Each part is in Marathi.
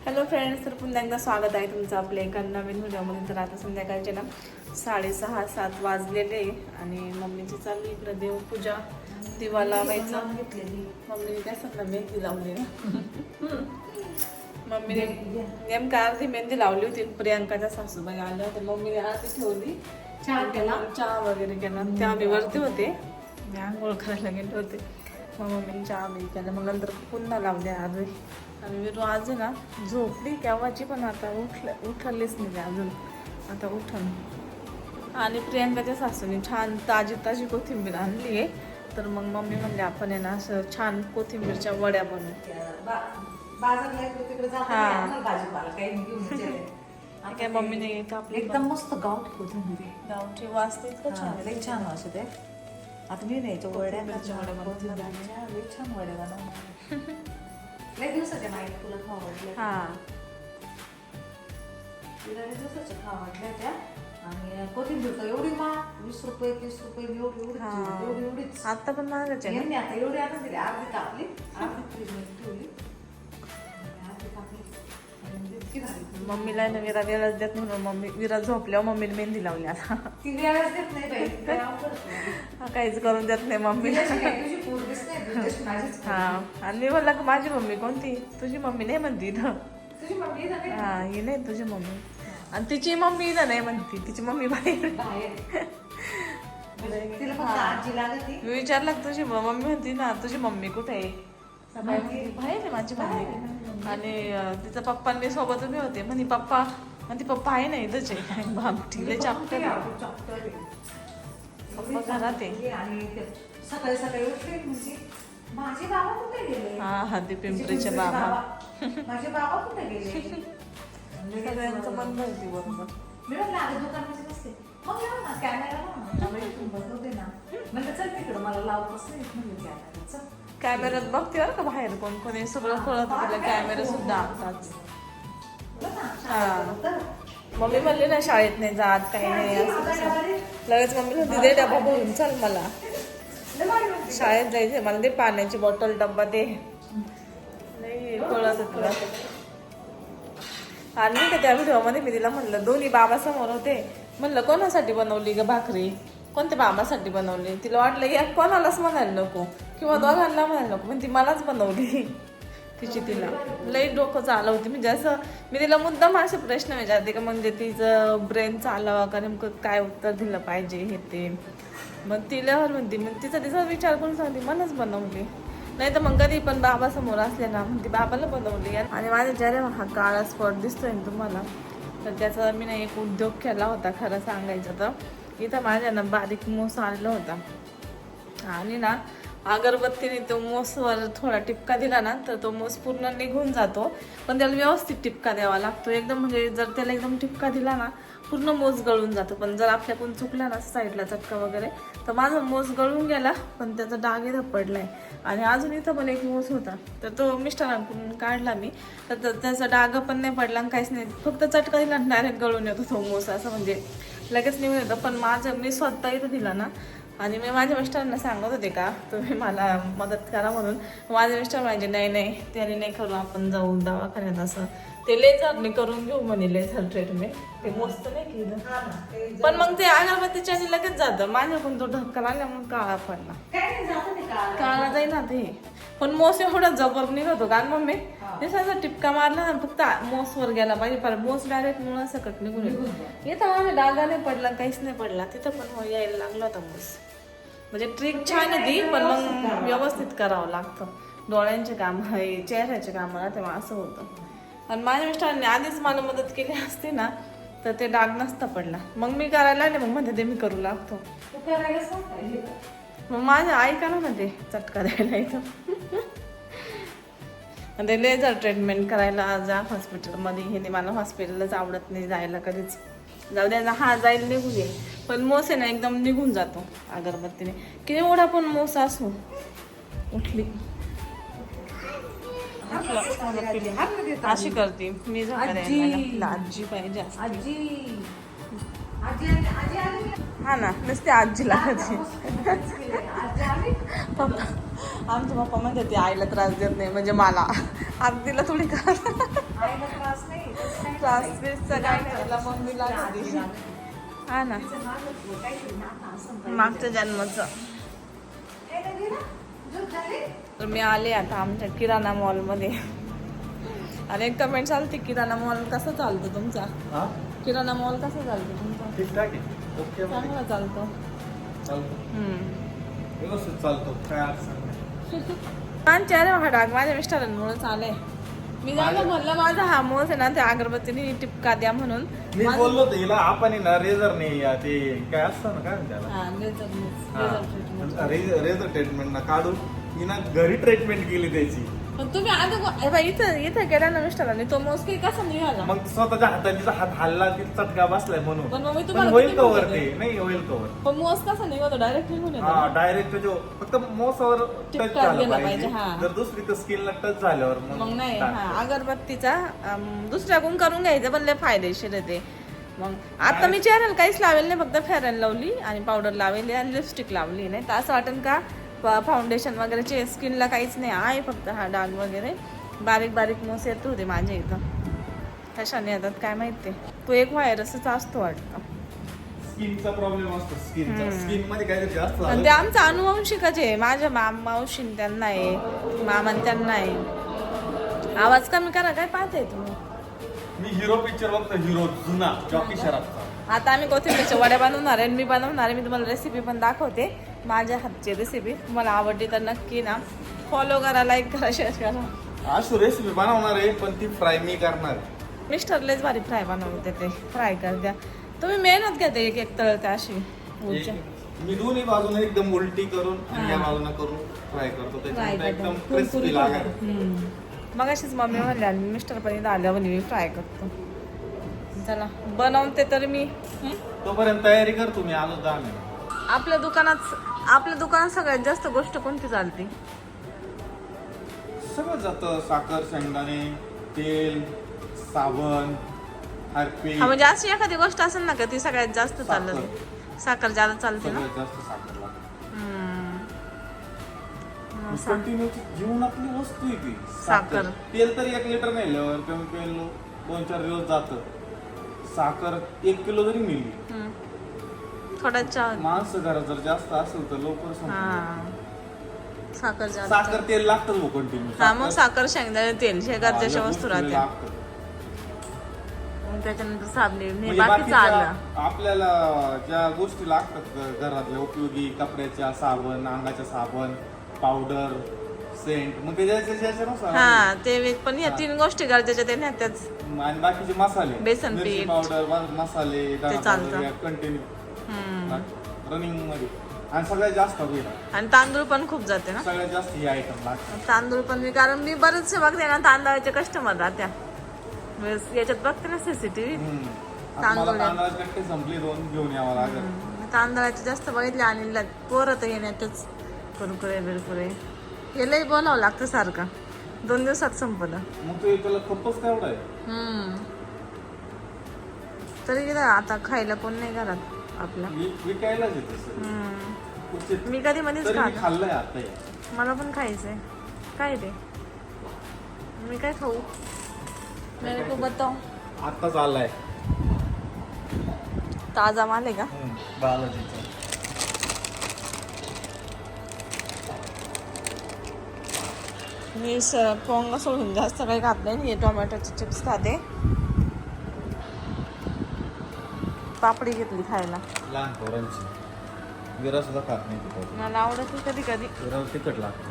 हॅलो फ्रेंड्स, तर पुन्हा एकदा स्वागत आहे तुमचं आपल्या एका नवीन व्हिडिओमध्ये. तर आता संध्याकाळचे ना 6:30-7 वाजलेले आणि मम्मीची चालली इकडे देवपूजा, दिवा लावायचा. मम्मीने काय सांगणार, मेहंदी लावली ना. मम्मीने नेमका अर्धी मेहंदी लावली होती. प्रियांकाच्या सासूबाई आल्या होत्या, मम्मीने आरती ठेवली, चहा वगैरे केला. त्या आम्ही वरती होते, मी आंघोळ करायला गेले होते. मग मम्मीने चहा बी केला, मग नंतर पुन्हा लावले अर्धी. आणि विरू आज ना झोपली केव्हाची, पण आता उठलीच नाही अजून, आता उठण. आणि प्रियांकाच्या सासूने छान ताजी कोथिंबीर आणली आहे. तर मग मम्मी म्हणले आपण आहे ना असं छान कोथिंबीरच्या वड्या बनवू. काय मम्मीने कापली एकदम मस्त गावठी कोथिंबीर, गावठी वाजते इतकं छान, लई छान वाटत आहे. आता मी नाही वड्या वड्या लई छान वड्या बनवणार. लई दिवसाच्या माहिती तुला खाऊ वाटल्या. हा तिला लई दिवसाच्या खाऊ वाटल्या त्या. आणि कोथिंबीर तर एवढी महाग, 20 रुपये 30 रुपये एवढीच. आता पण महागच आहे. यांनी आता एवढी आणून दिली, अर्धी कापली, अर्धी फ्रीजमध्ये ठेवली, अर्धी कापली. इतकी भारी. मम्मीला ना विरा वेळच देत म्हणून मम्मी विरा झोपल्यावर मम्मीला मेहंदी लावली. आता ती वेळच देत नाही बाई, ती काय अवघड. काहीच करून देत नाही मम्मी. तुझी पोरगीच नाही, तुझी माझीच. हा, आणि मी म्हणलं की माझी मम्मी कोणती, तुझी मम्मी नाही म्हणती इथं. तुझी मम्मी इथं नाही? हा, ही नाही तुझी मम्मी. आणि तिची मम्मी इथं नाही म्हणती, तिची मम्मी बाहेर. तिला फक्त आजी लागती. मी विचारलं की तुझी मम्मी म्हणती ना, तुझी मम्मी कुठे आहे? बाहेर आहे माझी मम्मी. आणि तिचा पप्पा मी सोबत उभे होते, म्हणे पप्पा, म्हणते पप्पा आहे ना इथंच आहे. बापटीले चापटर पप्पा घरात आहे. आणि सकाळी सकाळी उठले म्हणजे माझे बाबा कुठे गेले? हा, ते पिंपरीचे बाबा. माझे बाबा कुठे गेले? सगळ्यांचं मन भरती बरोबर. मी म्हटलं आधी दुकानाचे नसते, मग लाव ना कॅमेरा, लाव ना इथून बसवते ना. म्हणलं चल तिकडं, मला लावतच नाही म्हणलं कॅमेरा. चल कॅमेऱ्यात बघते बरं का बाहेर कोण कोणी, सगळं कळत तिला. कॅमेरा सुद्धा आणतात. हा, मम्मी म्हणली ना शाळेत नाही जात, काही नाही असं तसं. लगेच मम्मी म्हणते दे डबा भरून, चल मला शाळेत जायचंय, मला दे पाण्याची बॉटल, डब्बा दे. नाही कळत तुला. आणि नाही का त्या व्हिडिओमध्ये मी तिला म्हणलं, दोन्ही बाबा समोर होते, म्हणलं कोणासाठी बनवली ग भाकरी, कोणत्या बाबासाठी बनवली. तिला वाटलं या कोणालाच म्हणायला नको किंवा दोघांना म्हणायला नको, पण ती मलाच बनवली. तिला लई डोकं चालवते. म्हणजे असं मी तिला मुद्दाम असे प्रश्न विचारते का, म्हणजे तिचं ब्रेन चालवा का, नेमकं काय उत्तर दिलं पाहिजे हे ते. मग तिल्यावर म्हणते, मग तिचा विचार करून सांगते मलाच बनवली. नाही तर मग कधी पण बाबा समोर असले ना म्हणते बाबाला बनवली. आणि माझ्या चेहऱ्यावर हा काळा स्पॉट दिसतोय ना तुम्हाला, तर त्याचा मी ना एक उद्योग केला होता. खरं सांगायचं तर इथं माझ्या ना बारीक मोस आलेला होता, आणि ना अगरबत्तीने तो मोसवर थोडा टिपका दिला ना तर तो मोस पूर्ण निघून जातो. पण त्याला व्यवस्थित टिपका द्यावा लागतो एकदम. म्हणजे जर त्याला एकदम टिपका दिला ना पूर्ण मोस गळून जातो. पण जर आपल्याकडून चुकला ना साईडला चटका वगैरे, तर माझा मोस गळून गेला, पण त्याचा डाग इथं पडलाय. आणि अजून इथं पण एक मोस होता, तर तो मिस्टरांकडून काढला मी, तर त्याचा डाग पण नाही पडला आणि काहीच नाही. फक्त चटका दिला डायरेक्ट गळून येतो तो मोस, असं म्हणजे लगेच निघून येतं. पण मी स्वतः इथं दिला ना, आणि मी माझ्या मिस्टरांना सांगत होते का तुम्ही मला मदत करा म्हणून. माझे मिस्टर म्हणजे नाही त्याने नाही करू, आपण जाऊ दवाखान्यात, असं ते लेझरने करून घेऊ म्हणे, लेझर ट्रीटमेंट. ते मस्त नाही केलं, पण मग ते अगरबत्तीच्या लगेच जातं. माझ्याकडून तो धक्का लागल्यामुळे काळा पडला. काळा जाईल ना ते, पण मोस एवढा जबर निघतो का मम्मी, ते सगळं टिपका मारला ना फक्त मोसवर गेला पाहिजे, पण मोस डायरेक्ट मुळा सकट निघून येतो. इथं माझ्या डागा नाही पडला, काहीच नाही पडला, तिथं पण यायला लागला होता मोस. म्हणजे ट्रिक छान आहे ती, पण मग व्यवस्थित करावं लागतं. डोळ्यांचे काम आहे, चेहऱ्याचे काम आहे, तेव्हा असं होतं. आणि माझ्या मिस्टरांनी आधीच मला मदत केली असते ना तर ते डाग नसता पडला. मग मी करायला नाही, मग म्हणते ते मी करू लागतो. मग माझ्या ऐका ना ते चटका द्यायला इथं. आणि ते लेझर ट्रीटमेंट करायला जा हॉस्पिटलमध्ये. हे मला हॉस्पिटललाच आवडत नाही जायला कधीच. जाऊ द्या, हा जाईल निघून येईल, पण मोस आहे ना एकदम निघून जातो अगरबत्तीने. किती मोठा पण मोस असो. उठली अशी करते मी. आजी पाहिजे हा ना, नुसते आजीला पप्पा, आमचे पप्पा म्हणते ते आईला त्रास देत नाही, म्हणजे मला आजीला थोडी का त्रास बिसचा काय नाही तिला मम्मीला घरी. हा ना तिचं मागं काहीतरी नातं असं पाहिजे. मागच्या जन्माचं. काय नाही गेलं? झोप झाली? तर मी आले आता आमच्या किराणा मॉलमध्ये. आणि एक कमेंट चालते किराणा मॉल कसा चालतो तुमचा? हा किराणा मॉल कसा चालतो तुमचा? ठीकठाक आहे ओके चांगला चालतो. चालतो व्यवस्थित चालतो काय अडचण नाही. छान अरे हा डाग माझ्या मिस्टरांमुळेच आले. मी जायला म्हणलं माझा हा मोज आहे ना त्या अगरबत्तीने टिपका द्या म्हणून. मी बोललो होतो हिला आपण आहे ना रेझर नाही ते काय असतं ना काय म्हणते त्याला हा, laser mousse, laser treatment. Razor treatment ना काढून हिनं घरी ट्रीटमेंट केली त्याची. पण तुम्ही आता इथं गेला ना मिस्टरांनी तो मोज काही कसा निघाला? मग स्वतःच्या हाताने तिचा हात हल्ला तिचा चटका बसलाय म्हणून. पण मग मी पण तुम्हाला होईल किती कवर बोलले? ते नाही होईल कवर. पण मोज कसा निघतो डायरेक्ट निघून येतो हा ना? डायरेक्ट जो फक्त मोसावर टच टिपका झाला गेला पाहिजे. पाहिजे, हा. जर दुसरी तर स्किनला टच झाल्यावर मग नाही टाक. हा अगरबत्तीचा दुसऱ्याकडून करून घ्यायचं पण लय फायदेशीर आहे ते. मग आता मी चेहऱ्याला काहीच लावेल नाही फक्त फेअर अँड लवली आणि पावडर लावली आणि लिपस्टिक लावली नाही तर असं वाटेल का फाउंडेशन वगैरे स्किनला काहीच नाही आहे फक्त हा डाग वगैरे बारीक बारीक मोस येत होते माझ्या इथं. कशाने येतात काय माहिती. तो एक व्हायरसच असतो वाटतं. स्किनचा प्रॉब्लेम असतो स्किनचा स्किन मध्ये काहीतरी जास्त आणि झालं ते आमचं अनुवंशिकच आहे. माझ्या मावशीन त्यांना आहे मामान त्यांना आहे. आवाज कमी करा काय पाहताय तुम्ही? मी हिरो पिक्चर बघतो हिरो जुना जॉकी शराफचा. आता आम्ही कोथिंबीरच्या वड्या बनवणार आहे मी बनवणार आहे. मी तुम्हाला रेसिपी पण दाखवते माझ्या हातची रेसिपी. तुम्हाला आवडली तर नक्की ना फॉलो करा लाईक करा शेअर करा. अशी रेसिपी बनवणार आहे पण ती फ्राय मी करणार. मिस्टरलेच भारी फ्राय बनवते ते फ्राय कर द्या तुम्ही मेहनत घ्या ते एक एक तळते अशी उलच्या. मी दोन्ही बाजूने एकदम उलटी करून आणि या बाजूने करून फ्राय करतो फ्राय त्याच्यानंतर एकदम करतो क्रिस्पी लागेल. मग अशीच मम्मी म्हणली आणि मिस्टर पण इथं आल्यावर मी फ्राय करतो. चला बनवते तर मी तोपर्यंत तयारी कर तुम्ही आलो 10 मिनिट. आपल्या दुकानात सगळ्यात जास्त गोष्ट कोणती चालते? सगळं जातं साखर शेंगदाणे तेल साबण हार्पिक. हा म्हणजे अशी एखादी गोष्ट असेल ना का ती सगळ्यात जास्त चालत साखर जास्त चालते ना. सगळ्यात जास्त साखर लागते. हम्म. कंटिन्यू जीवनातली वस्तू आहे ती साखर. तेल तरी 1 लिटर नेल्यावर कमी कमी 2-4 दिवस जातं. साखर 1 किलो जरी मिळली हम्म. थोडा चहा. माणसं घरात जर जास्त असेल तर लवकर संपतं. हा साखर जास्त. साखर तेल लागतं भाऊ कंटिन्यू. हा मग साखर शेंगदाणे तेल हे गरजेच्या वस्तू राहते. मग त्याच्यानंतर साबणे म्हणजे बाकीचं आलं. आपल्याला ज्या गोष्टी लागतात घरातल्या उपयोगी कपड्याच्या साबण अंगाच्या साबण पावडर सेंट मग ते ज्याच्यानुसार हा ते पण या 3 गोष्टी गरजेच्या ते नाही त्याच. आणि बाकीचे मसाले बेसन मिरची पीठ. पावडर मसाले चालतं. कंटिन्यू रनिंग मध्ये आणि सगळ्यात जास्त होईल आणि तांदूळ पण खूप जाते ना. सगळ्यात जास्त हे आयटम लागतात. तांदूळ पण मी कारण मी बरेचसे बघते ना तांदळाचे कस्टमर राहत्या याच्यात बघते ना सीसीटीव्ही. आता मला तांदळाचे कट्टे संपले 2 घेऊन यावं लागेल. तांदळाचे जास्त बघितले आणि पोरं तर येण्यातच कुरकुरे बिरकुरे हे लई बोलावं लागतं सारखं. 2 दिवसात संपलं. मग तो त्याला खपच तेवढा आहे. तरी किती आता खायला कोण नाही घरात आपल्या. विकायलाच येते सर. मी कधी मध्येच तरी मी खात. खाल्लंय आता हे. मला पण खायचंय. काय ते मी काय खाऊ मेरे को बताओ. आत्ताच आलाय ताजा माल आहे का? बालाजीचा. मी पोंगा सोडून जास्त काही खात नाही. हे टोमॅटोचे चिप्स खाते. पापडी घेतली खायला. लहान पोरांची विरा सुद्धा खात नाही तिथं. मला आवडत कधी कधी. विरा तिखट लागतं.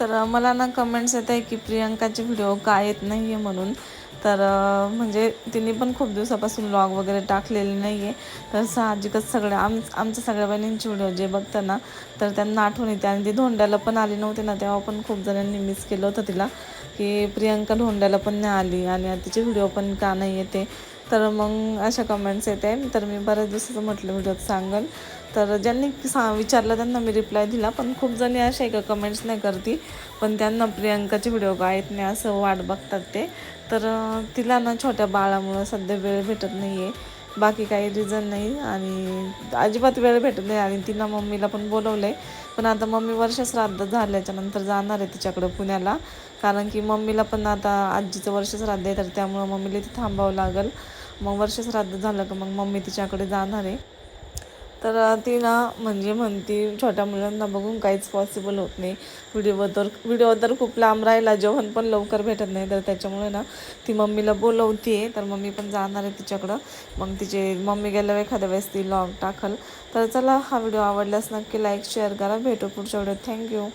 तर मला ना कमेंट्स येत आहे की प्रियंकाचे व्हिडिओ का येत नाही आहे म्हणून. तर म्हणजे तिने पण खूप दिवसापासून व्लॉग वगैरे टाकलेले नाही आहे. तर साहजिकच आमच्या सगळ्या बहिणींचे व्हिडिओ जे बघतात ना तर त्यांना आठवण येते. आणि ती धोंड्याला पण आली नव्हती ना तेव्हा पण खूप जणांनी मिस केलं होतं तिला की प्रियंका धोंड्याला पण नाही आली आणि तिचे व्हिडिओ पण का नाही येते. तर मग अशा कमेंट्स येते. तर मी बऱ्याच दिवसाचं म्हटलं व्हिडिओत सांगेल. तर ज्यांनी विचारलं त्यांना मी रिप्लाय दिला. पण खूप जणी अशा आहे का कमेंट्स नाही करती पण त्यांना प्रियंकाचे व्हिडिओ का येत नाही असं वाट बघतात ते. तर तिला ना छोट्या बाळामुळं सध्या वेळ भेटत नाही आहे. बाकी काही रिझन नाही. आणि अजिबात वेळ भेटत नाही. आणि तिनं मम्मीला पण बोलवलं आहे, पण आता मम्मी वर्षश्राद्ध झाल्याच्या नंतर जाणार आहे तिच्याकडं पुण्याला. कारण की मम्मीला पण आता आजीचं वर्षश्राद्ध आहे, तर त्यामुळं मम्मीला इथे थांबावं लागेल. मग वर्षश्राद्ध झालं का मग मम्मी तिच्याकडे जाणार आहे. तर ती ना म्हणजे म्हणती छोट्या मुलांना बघून काहीच पॉसिबल होत नाही. व्हिडिओ तर खूप लांब राहिला, जेवण पण लवकर भेटत नाही, तर त्याच्यामुळे ना ती मम्मीला बोलवते. तर मम्मी पण जाणार आहे तिच्याकडं. मग तिचे मम्मी गेल्यावर एखाद्या वेळेस ती व्लॉग टाकल. तर चला, हा व्हिडिओ आवडल्यास नक्की लाईक शेअर करा. भेटू पुढच्या व्हिडिओ. थँक्यू.